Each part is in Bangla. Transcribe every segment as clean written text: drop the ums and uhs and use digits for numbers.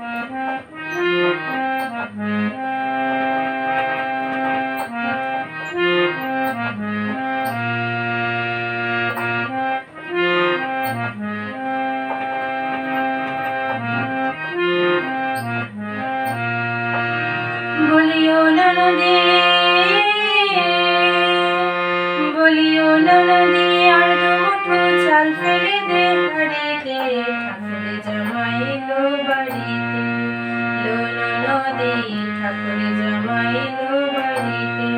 বলিও না নদী, বলিও না নদী, আর দুমুঠো চাল ফেলে দে হাড়িতে, ঠাকুর জামাই এলো বাড়িতে। লো না নদী, ঠাকুর জামাই এলো বাড়িতে।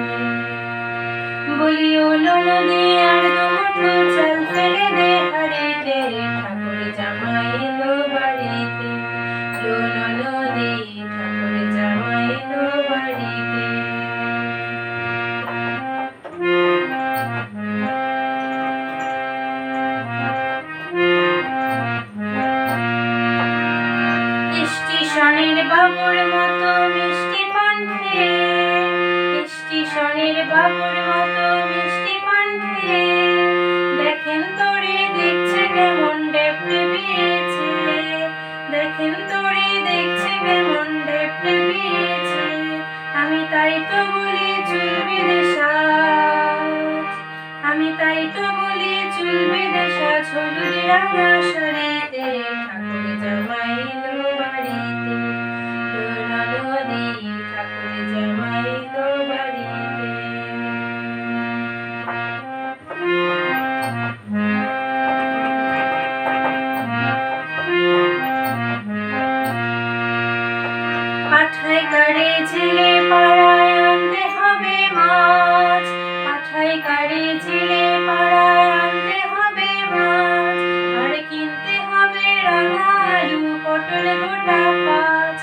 বলিও না নদী, আর দুমুঠো চাল ফেলে দে হাড়িতে, ঠাকুর জামাই এলো বাড়িতে। লো না নদী, ঠাকুর জামাই এলো বাড়িতে। স্টেশনের বাবুর মতো মিষ্টি পান খেয়ে, স্টেশনের বাবুর মতো মিষ্টি পান খেয়ে, দেখেন তোরে দেখছে কেমন ডেপড়ে বিয়েছে, দেখেন তোরে দেখছে কেমন ডেপড়ে বিয়েছে। আমি তাই তো বলি চুল বেঁধে সাজ, আমি তাই তো বলি চুল বেঁধে সাজ, হলুদ রাঙা শাড়িতে, ঠাকুর জামাই এলো বাড়িতে। লো না নদী, ঠাকুর জামাই এলো বাড়িতে। পাঠায় কারে ছেলে পাড়ায় আনতে হবে মাছ, পাঠায় কারে ছেলে পাড়ায় আনতে হবে মাছ, আর কিনতে হবে রাঙা আলু পটল গোটা পাঁচ।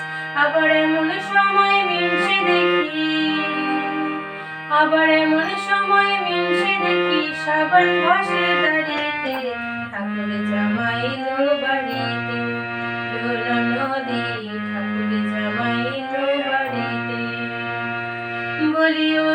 আবার এমন সময় মিনসে দেখি, আবার এমন সময় মিনসে দেখি, সাবান ঘষে দাঁড়িতে, ঠাকুর জামাই এলো বাড়িতে। লো না নদী, ঠাকুর জামাই এলো বাড়িতে। বলিও